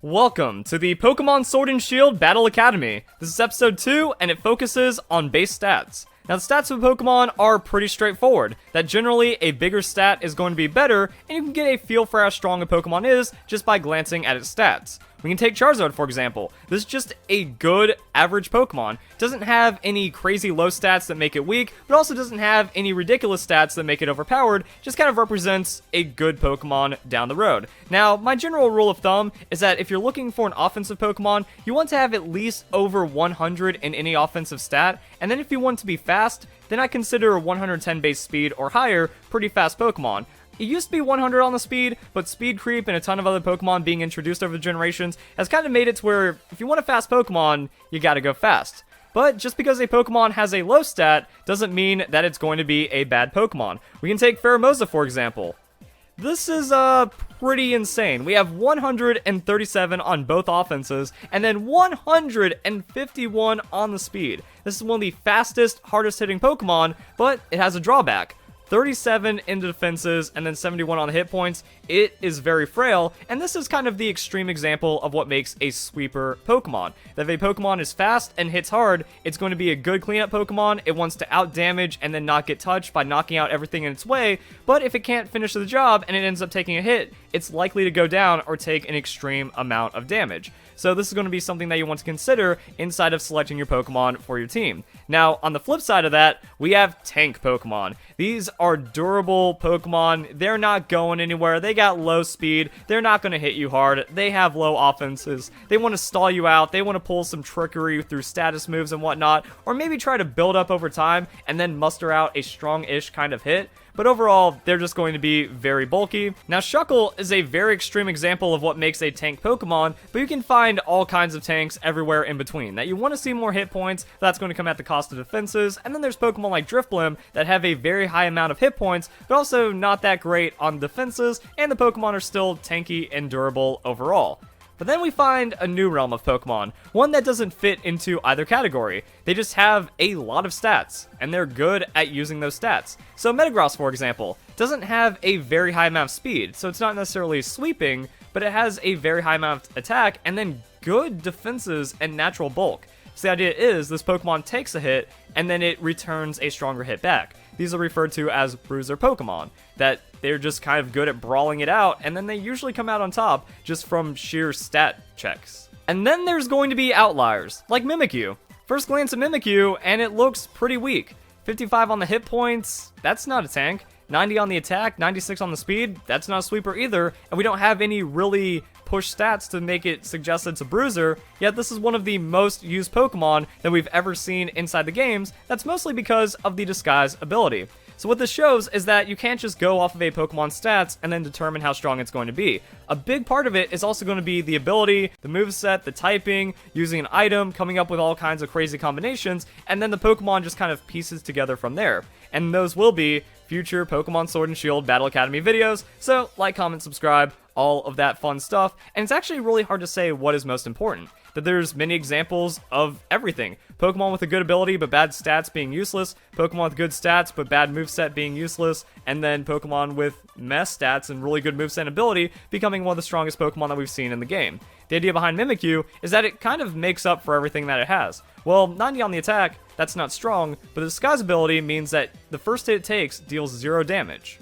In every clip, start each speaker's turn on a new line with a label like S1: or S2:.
S1: Welcome to the Pokemon Sword and Shield Battle Academy. This is episode 2, and it focuses on base stats. Now, the stats of Pokemon are pretty straightforward, that generally a bigger stat is going to be better, and you can get a feel for how strong a Pokemon is just by glancing at its stats. We can take Charizard, for example. This is just a good, average Pokemon. It doesn't have any crazy low stats that make it weak, but also doesn't have any ridiculous stats that make it overpowered. Just kind of represents a good Pokemon down the road. Now, my general rule of thumb is that if you're looking for an offensive Pokemon, you want to have at least over 100 in any offensive stat, and then if you want to be fast, then I consider a 110 base speed or higher pretty fast Pokemon. It used to be 100 on the speed, but speed creep and a ton of other Pokemon being introduced over the generations has kind of made it to where if you want a fast Pokemon, you gotta go fast. But just because a Pokemon has a low stat doesn't mean that it's going to be a bad Pokemon. We can take Pheromosa, for example. This is pretty insane. We have 137 on both offenses, and then 151 on the speed. This is one of the fastest, hardest hitting Pokemon, but it has a drawback. 37 in the defenses, and then 71 on the hit points. It is very frail, and this is kind of the extreme example of what makes a sweeper Pokemon. That if a Pokemon is fast and hits hard, it's going to be a good cleanup Pokemon. It wants to out-damage and then not get touched by knocking out everything in its way, but if it can't finish the job and it ends up taking a hit, it's likely to go down or take an extreme amount of damage. So this is going to be something that you want to consider inside of selecting your Pokemon for your team. Now, on the flip side of that, we have tank Pokemon. These are durable Pokemon. They're not going anywhere. They got low speed. They're not going to hit you hard. They have low offenses. They want to stall you out. They want to pull some trickery through status moves and whatnot, or maybe try to build up over time and then muster out a strong-ish kind of hit. But overall, they're just going to be very bulky. Now, Shuckle is a very extreme example of what makes a tank Pokemon, but you can find all kinds of tanks everywhere in between. That you want to see more hit points, that's going to come at the cost of defenses, and then there's Pokemon like Drifblim that have a very high amount of hit points, but also not that great on defenses, and the Pokemon are still tanky and durable overall. But then we find a new realm of Pokemon, one that doesn't fit into either category. They just have a lot of stats, and they're good at using those stats. So Metagross, for example, doesn't have a very high amount of speed, so it's not necessarily sweeping, but it has a very high amount of attack, and then good defenses and natural bulk. So the idea is, this Pokemon takes a hit, and then it returns a stronger hit back. These are referred to as bruiser Pokemon, that they're just kind of good at brawling it out, and then they usually come out on top just from sheer stat checks. And then there's going to be outliers, like Mimikyu. First glance at Mimikyu, and it looks pretty weak. 55 on the hit points, that's not a tank. 90 on the attack, 96 on the speed, that's not a sweeper either, and we don't have any really push stats to make it suggest it's a bruiser, yet this is one of the most used Pokemon that we've ever seen inside the games. That's mostly because of the disguise ability. So what this shows is that you can't just go off of a Pokemon's stats and then determine how strong it's going to be. A big part of it is also going to be the ability, the moveset, the typing, using an item, coming up with all kinds of crazy combinations, and then the Pokemon just kind of pieces together from there. And those will be future Pokemon Sword and Shield Battle Academy videos, so like, comment, subscribe, all of that fun stuff. And it's actually really hard to say what is most important. That there's many examples of everything. Pokemon with a good ability but bad stats being useless, Pokemon with good stats but bad moveset being useless, and then Pokemon with mess stats and really good moveset and ability becoming one of the strongest Pokemon that we've seen in the game. The idea behind Mimikyu is that it kind of makes up for everything that it has. Well, 90 on the attack, that's not strong, but the disguise ability means that the first hit it takes deals 0 damage.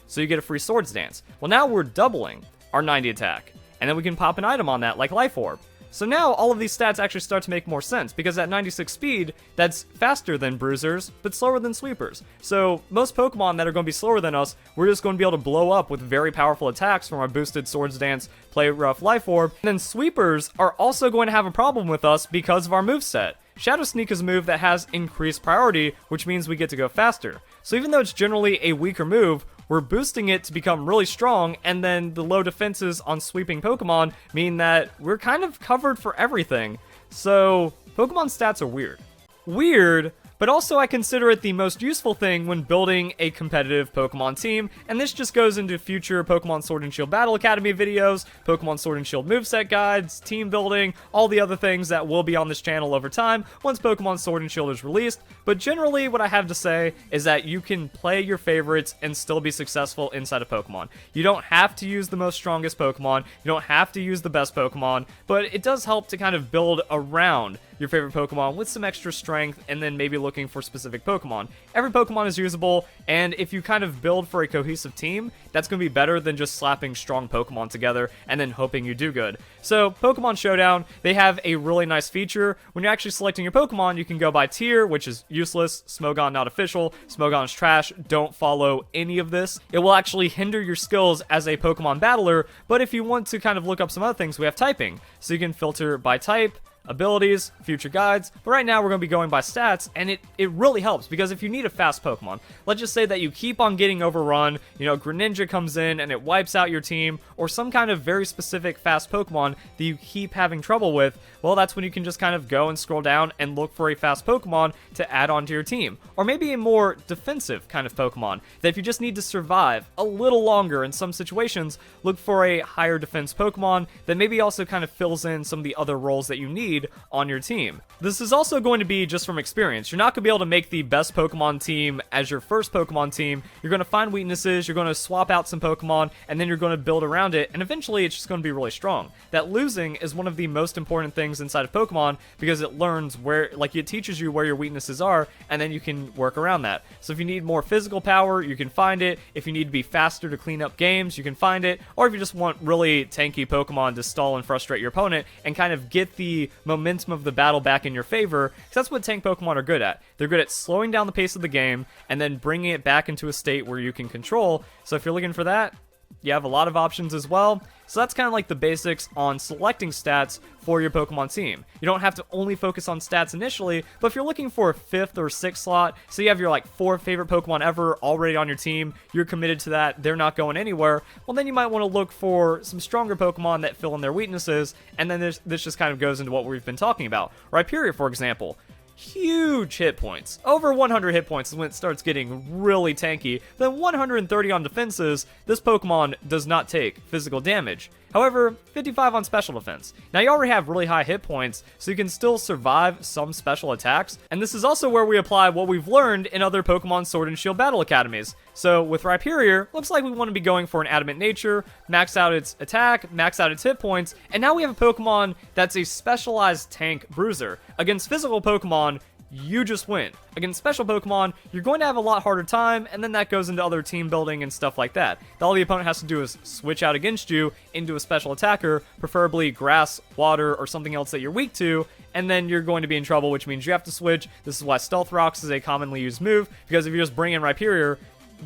S1: So you get a free Swords Dance. Well, now we're doubling our 90 attack, and then we can pop an item on that like Life Orb. So now all of these stats actually start to make more sense, because at 96 speed, that's faster than bruisers, but slower than sweepers. So most Pokemon that are going to be slower than us, we're just going to be able to blow up with very powerful attacks from our boosted Swords Dance, Play Rough, Life Orb. And then sweepers are also going to have a problem with us because of our moveset. Shadow Sneak is a move that has increased priority, which means we get to go faster. So even though it's generally a weaker move, we're boosting it to become really strong, and then the low defenses on sweeping Pokemon mean that we're kind of covered for everything. So Pokemon stats are weird. Weird, but also I consider it the most useful thing when building a competitive Pokemon team, and this just goes into future Pokemon Sword and Shield Battle Academy videos, Pokemon Sword and Shield moveset guides, team building, all the other things that will be on this channel over time once Pokemon Sword and Shield is released. But generally what I have to say is that you can play your favorites and still be successful inside of Pokemon. You don't have to use the most strongest Pokemon, you don't have to use the best Pokemon, but it does help to kind of build around your favorite Pokemon with some extra strength, and then maybe looking for specific Pokemon. Every Pokemon is usable, and if you kind of build for a cohesive team, that's going to be better than just slapping strong Pokemon together and then hoping you do good. So Pokemon Showdown, they have a really nice feature. When you're actually selecting your Pokemon, you can go by tier, which is useless, Smogon not official, Smogon is trash, don't follow any of this. It will actually hinder your skills as a Pokemon battler, but if you want to kind of look up some other things, we have typing. So you can filter by type, abilities, future guides, but right now we're going to be going by stats, and it really helps, because if you need a fast Pokemon, let's just say that you keep on getting overrun, you know, Greninja comes in and it wipes out your team, or some kind of very specific fast Pokemon that you keep having trouble with, well, that's when you can just kind of go and scroll down and look for a fast Pokemon to add onto your team. Or maybe a more defensive kind of Pokemon, that if you just need to survive a little longer in some situations, look for a higher defense Pokemon that maybe also kind of fills in some of the other roles that you need on your team. This is also going to be just from experience. You're not going to be able to make the best Pokemon team as your first Pokemon team. You're going to find weaknesses, you're going to swap out some Pokemon, and then you're going to build around it, and eventually it's just going to be really strong. That losing is one of the most important things inside of Pokemon, because it learns where, like, it teaches you where your weaknesses are, and then you can work around that. So if you need more physical power, you can find it. If you need to be faster to clean up games, you can find it. Or if you just want really tanky Pokemon to stall and frustrate your opponent and kind of get the momentum of the battle back in your favor, because that's what tank Pokemon are good at. They're good at slowing down the pace of the game and then bringing it back into a state where you can control. So if you're looking for that, you have a lot of options as well. So that's kind of like the basics on selecting stats for your Pokemon team. You don't have to only focus on stats initially, but if you're looking for a 5th or 6th slot, so you have your like 4 favorite Pokemon ever already on your team, you're committed to that, they're not going anywhere, well then you might want to look for some stronger Pokemon that fill in their weaknesses, and then this just kind of goes into what we've been talking about. Rhyperior, for example. Huge hit points. Over 100 hit points is when it starts getting really tanky. Then 130 on defenses, this Pokemon does not take physical damage. However, 55 on special defense. Now you already have really high hit points, so you can still survive some special attacks, and this is also where we apply what we've learned in other Pokemon Sword and Shield Battle Academies. So with Rhyperior, looks like we want to be going for an Adamant Nature, max out its attack, max out its hit points, and now we have a Pokemon that's a specialized tank bruiser. Against physical Pokemon, you just win. Against special Pokemon, you're going to have a lot harder time, and then that goes into other team building and stuff like that. All the opponent has to do is switch out against you into a special attacker, preferably grass, water, or something else that you're weak to, and then you're going to be in trouble, which means you have to switch. This is why Stealth Rocks is a commonly used move, because if you just bring in Rhyperior,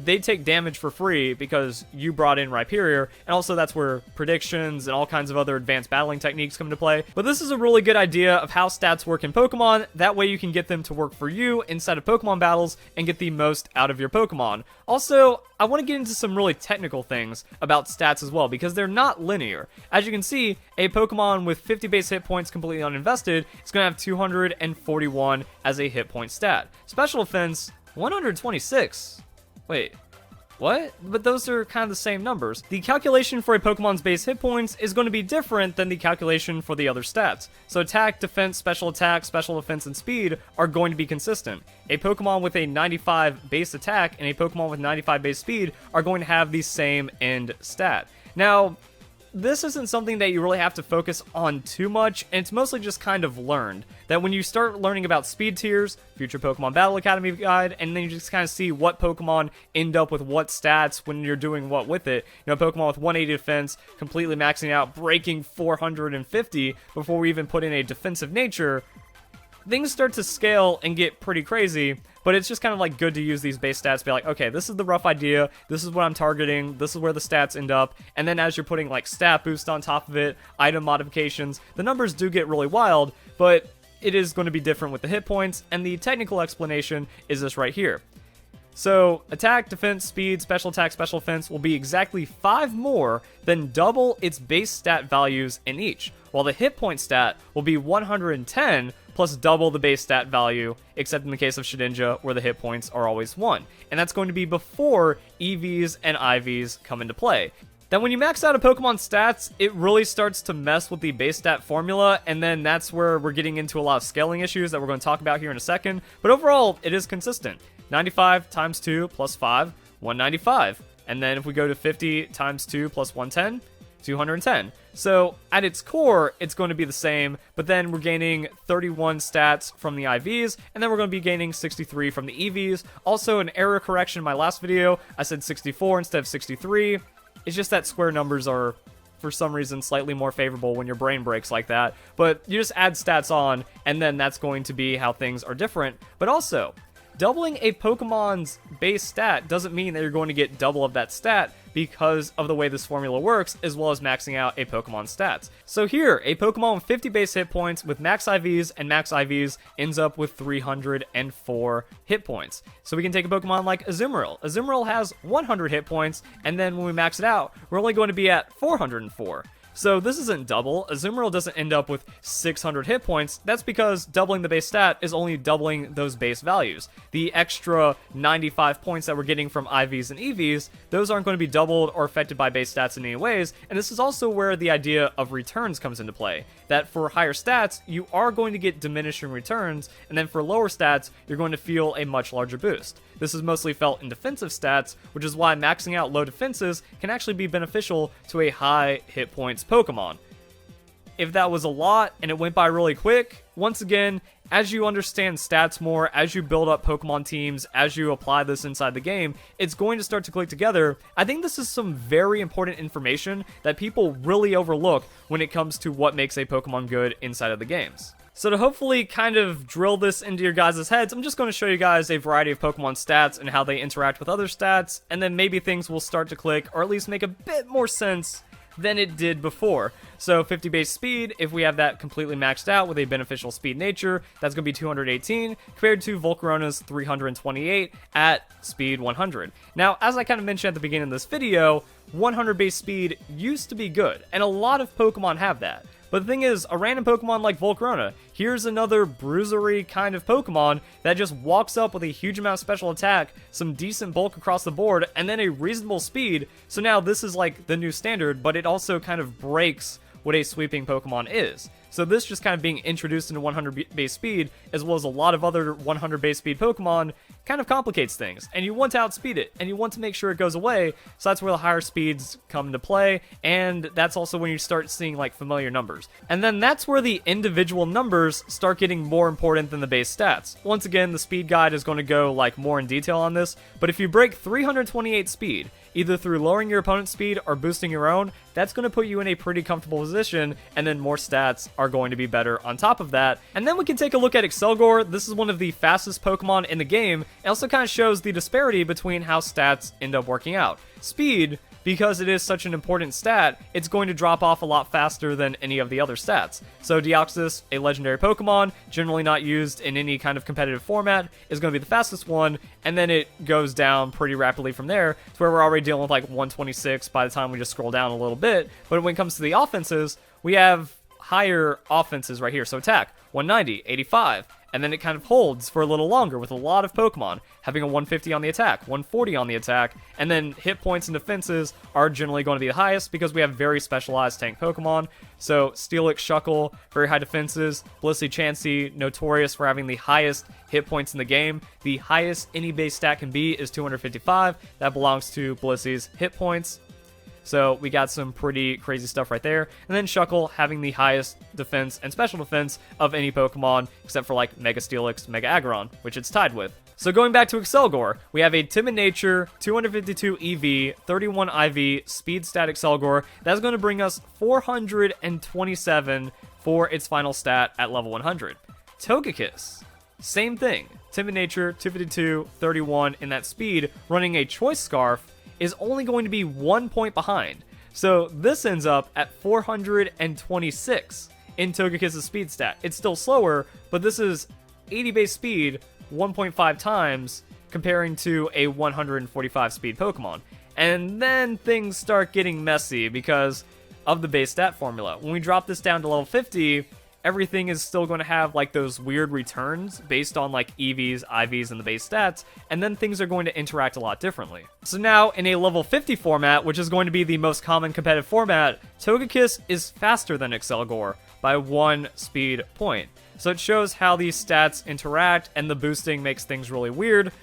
S1: they take damage for free because you brought in Rhyperior, and also that's where predictions and all kinds of other advanced battling techniques come into play. But this is a really good idea of how stats work in Pokemon. That way you can get them to work for you inside of Pokemon battles and get the most out of your Pokemon. Also, I want to get into some really technical things about stats as well, because they're not linear. As you can see, a Pokemon with 50 base hit points completely uninvested is going to have 241 as a hit point stat. Special defense, 126. Wait, what? But those are kind of the same numbers. The calculation for a Pokemon's base hit points is going to be different than the calculation for the other stats. So attack, defense, special attack, special defense, and speed are going to be consistent. A Pokemon with a 95 base attack and a Pokemon with 95 base speed are going to have the same end stat. Now, this isn't something that you really have to focus on too much, and it's mostly just kind of learned. That when you start learning about speed tiers, future Pokemon Battle Academy guide, and then you just kind of see what Pokemon end up with what stats when you're doing what with it. You know, Pokemon with 180 defense, completely maxing out, breaking 450 before we even put in a defensive nature. Things start to scale and get pretty crazy, but it's just kind of like good to use these base stats, be like, okay, this is the rough idea, this is what I'm targeting, this is where the stats end up, and then as you're putting like stat boost on top of it, item modifications, the numbers do get really wild, but it is going to be different with the hit points, and the technical explanation is this right here. So attack, defense, speed, special attack, special defense will be exactly 5 more than double its base stat values in each, while the hit point stat will be 110 plus double the base stat value, except in the case of Shedinja, where the hit points are always 1. And that's going to be before EVs and IVs come into play. Then when you max out a Pokemon's stats, it really starts to mess with the base stat formula, and then that's where we're getting into a lot of scaling issues that we're going to talk about here in a second. But overall, it is consistent. 95 times 2 plus 5, 195. And then if we go to 50 times 2 plus 110, 210. So at its core, it's going to be the same, but then we're gaining 31 stats from the IVs, and then we're going to be gaining 63 from the EVs. Also, an error correction in my last video, I said 64 instead of 63. It's just that square numbers are, for some reason, slightly more favorable when your brain breaks like that. But you just add stats on, and then that's going to be how things are different. But also, doubling a Pokemon's base stat doesn't mean that you're going to get double of that stat because of the way this formula works, as well as maxing out a Pokemon's stats. So here, a Pokemon with 50 base hit points with max IVs and max IVs ends up with 304 hit points. So we can take a Pokemon like Azumarill. Azumarill has 100 hit points, and then when we max it out, we're only going to be at 404. So this isn't double. Azumarill doesn't end up with 600 hit points. That's because doubling the base stat is only doubling those base values. The extra 95 points that we're getting from IVs and EVs, those aren't going to be doubled or affected by base stats in any ways. And this is also where the idea of returns comes into play. That for higher stats, you are going to get diminishing returns, and then for lower stats, you're going to feel a much larger boost. This is mostly felt in defensive stats, which is why maxing out low defenses can actually be beneficial to a high hit points Pokemon. If that was a lot and it went by really quick, once again, as you understand stats more, as you build up Pokemon teams, as you apply this inside the game, it's going to start to click together. I think this is some very important information that people really overlook when it comes to what makes a Pokemon good inside of the games. So to hopefully kind of drill this into your guys' heads, I'm just going to show you guys a variety of Pokemon stats and how they interact with other stats, and then maybe things will start to click, or at least make a bit more sense than it did before. So 50 base speed, if we have that completely maxed out with a beneficial speed nature, that's going to be 218 compared to Volcarona's 328 at speed 100. Now, as I kind of mentioned at the beginning of this video, 100 base speed used to be good, and a lot of Pokemon have that. But the thing is, a random Pokemon like Volcarona, here's another bruisery kind of Pokemon that just walks up with a huge amount of special attack, some decent bulk across the board, and then a reasonable speed. So now this is like the new standard, but it also kind of breaks what a sweeping Pokemon is. So this just kind of being introduced into 100 base speed, as well as a lot of other 100 base speed Pokemon, kind of complicates things. And you want to outspeed it, and you want to make sure it goes away, so that's where the higher speeds come into play, and that's also when you start seeing like familiar numbers. And then that's where the individual numbers start getting more important than the base stats. Once again, the speed guide is going to go like more in detail on this, but if you break 328 speed, either through lowering your opponent's speed or boosting your own, that's going to put you in a pretty comfortable position, and then more stats are going to be better on top of that. And then we can take a look at Excelgor. This is one of the fastest Pokemon in the game. It also kind of shows the disparity between how stats end up working out. Speed, because it is such an important stat, it's going to drop off a lot faster than any of the other stats. So Deoxys, a legendary Pokemon, generally not used in any kind of competitive format, is going to be the fastest one, and then it goes down pretty rapidly from there to where we're already dealing with like 126 by the time we just scroll down a little bit. But when it comes to the offenses, we have higher offenses right here. So attack, 190, 85, and then it kind of holds for a little longer with a lot of Pokemon, having a 150 on the attack, 140 on the attack, and then hit points and defenses are generally going to be the highest because we have very specialized tank Pokemon. So Steelix, Shuckle, very high defenses, Blissey, Chansey, notorious for having the highest hit points in the game. The highest any base stat can be is 255. That belongs to Blissey's hit points. So we got some pretty crazy stuff right there. And then Shuckle having the highest defense and special defense of any Pokemon, except for like Mega Steelix, Mega Aggron, which it's tied with. So going back to Excelgor, we have a Timid Nature, 252 EV, 31 IV, Speed Stat Excelgor. That's going to bring us 427 for its final stat at level 100. Togekiss, same thing. Timid Nature, 252, 31 in that speed, running a Choice Scarf, is only going to be 1 point behind. So this ends up at 426 in Togekiss's speed stat. It's still slower, but this is 80 base speed, 1.5 times, comparing to a 145 speed Pokemon. And then things start getting messy because of the base stat formula. When we drop this down to level 50, everything is still going to have like those weird returns based on like EVs, IVs, and the base stats, and then things are going to interact a lot differently. So now in a level 50 format, which is going to be the most common competitive format, Togekiss is faster than Excelgor by 1 speed point. So it shows how these stats interact, and the boosting makes things really weird.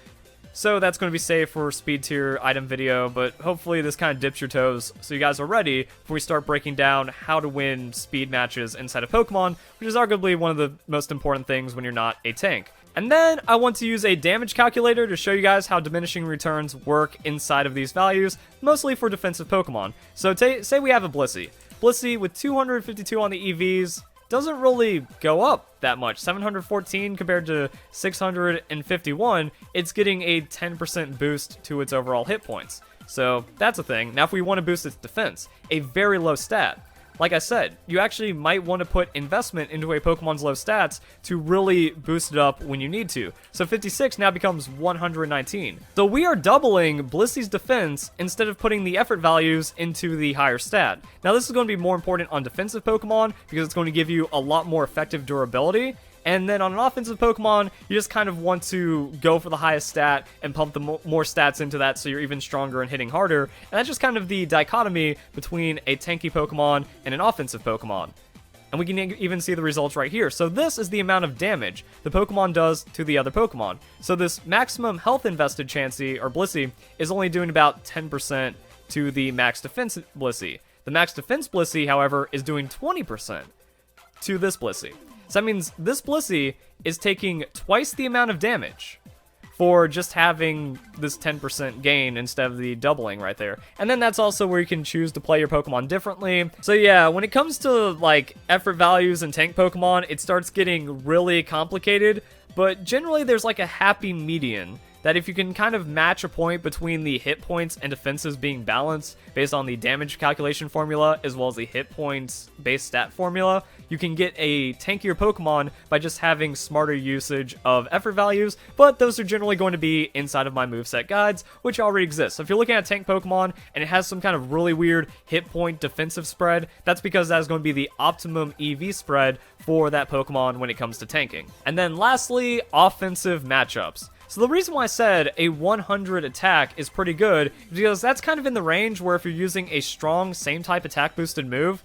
S1: So that's going to be safe for speed tier item video, but hopefully this kind of dips your toes so you guys are ready before we start breaking down how to win speed matches inside of Pokemon, which is arguably one of the most important things when you're not a tank. And then I want to use a damage calculator to show you guys how diminishing returns work inside of these values, mostly for defensive Pokemon. So say we have a Blissey. Blissey with 252 on the EVs, doesn't really go up that much. 714 compared to 651, it's getting a 10% boost to its overall hit points. So that's a thing. Now if we want to boost its defense, a very low stat. Like I said, you actually might want to put investment into a Pokemon's low stats to really boost it up when you need to. So 56 now becomes 119. So we are doubling Blissey's defense instead of putting the effort values into the higher stat. Now this is going to be more important on defensive Pokemon because it's going to give you a lot more effective durability. And then on an offensive Pokemon, you just kind of want to go for the highest stat and pump the more stats into that so you're even stronger and hitting harder. And that's just kind of the dichotomy between a tanky Pokemon and an offensive Pokemon. And we can even see the results right here. So this is the amount of damage the Pokemon does to the other Pokemon. So this maximum health invested Chansey, or Blissey, is only doing about 10% to the max defense Blissey. The max defense Blissey, however, is doing 20% to this Blissey. So that means this Blissey is taking twice the amount of damage for just having this 10% gain instead of the doubling right there. And then that's also where you can choose to play your Pokemon differently. So yeah, when it comes to like effort values and tank Pokemon, it starts getting really complicated, but generally there's like a happy median that if you can kind of match a point between the hit points and defenses being balanced based on the damage calculation formula as well as the hit points based stat formula, you can get a tankier Pokemon by just having smarter usage of effort values, but those are generally going to be inside of my moveset guides, which already exist. So if you're looking at tank Pokemon and it has some kind of really weird hit point defensive spread, that's because that is going to be the optimum EV spread for that Pokemon when it comes to tanking. And then lastly, offensive matchups. So the reason why I said a 100 attack is pretty good is because that's kind of in the range where if you're using a strong same type attack boosted move,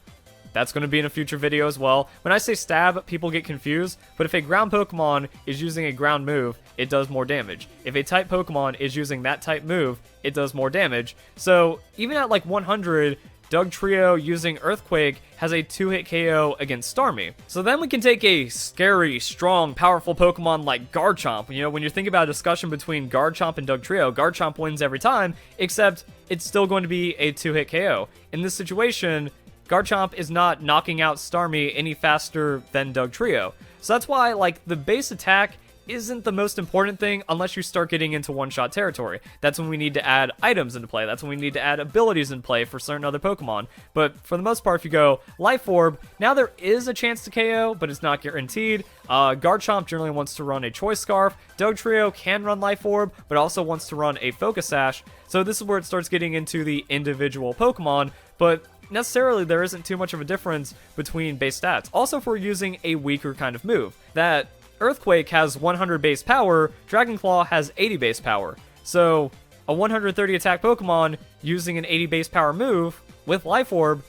S1: that's going to be in a future video as well. When I say stab, people get confused, but if a ground Pokemon is using a ground move, it does more damage. If a type Pokemon is using that type move, it does more damage. So even at like 100, Dugtrio using Earthquake has a 2-hit KO against Starmie. So then we can take a scary, strong, powerful Pokemon like Garchomp. You know, when you're thinking about a discussion between Garchomp and Dugtrio, Garchomp wins every time, except it's still going to be a 2-hit KO. In this situation, Garchomp is not knocking out Starmie any faster than Dugtrio. So that's why, like, the base attack isn't the most important thing unless you start getting into one-shot territory. That's when we need to add items into play. That's when we need to add abilities in play for certain other Pokemon. But for the most part, if you go Life Orb, now there is a chance to KO, but it's not guaranteed. Garchomp generally wants to run a Choice Scarf. Dugtrio can run Life Orb, but also wants to run a Focus Sash. So this is where it starts getting into the individual Pokemon, but necessarily there isn't too much of a difference between base stats. Also, if we're using a weaker kind of move, that Earthquake has 100 base power, Dragon Claw has 80 base power. So a 130 attack Pokemon using an 80 base power move with Life Orb,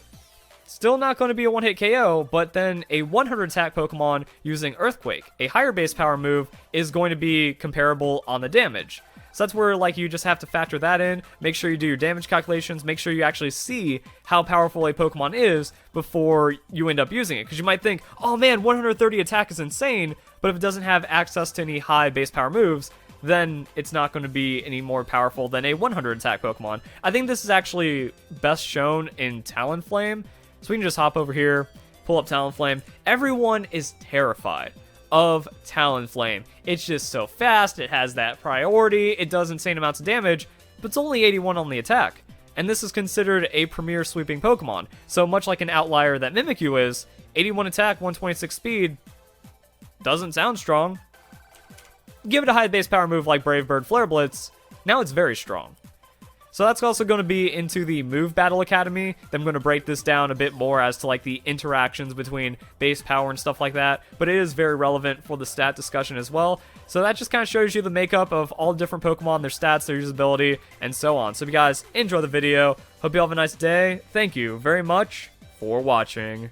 S1: still not going to be a one-hit KO, but then a 100 attack Pokemon using Earthquake, a higher base power move, is going to be comparable on the damage. So that's where, like, you just have to factor that in, make sure you do your damage calculations, make sure you actually see how powerful a Pokemon is before you end up using it. Because you might think, oh man, 130 attack is insane, but if it doesn't have access to any high base power moves, then it's not going to be any more powerful than a 100 attack Pokemon. I think this is actually best shown in Talonflame. So we can just hop over here, pull up Talonflame. Everyone is terrified of Talonflame. It's just so fast, it has that priority, it does insane amounts of damage, but it's only 81 on the attack. And this is considered a premier sweeping Pokemon. So much like an outlier that Mimikyu is, 81 attack, 126 speed, doesn't sound strong. give it a high base power move like Brave Bird Flare Blitz, now it's very strong. So that's also going to be into the Move Battle Academy. Then I'm going to break this down a bit more as to like the interactions between base power and stuff like that. But it is very relevant for the stat discussion as well. So that just kind of shows you the makeup of all different Pokemon, their stats, their usability, and so on. So if you guys enjoy the video, hope you all have a nice day. Thank you very much for watching.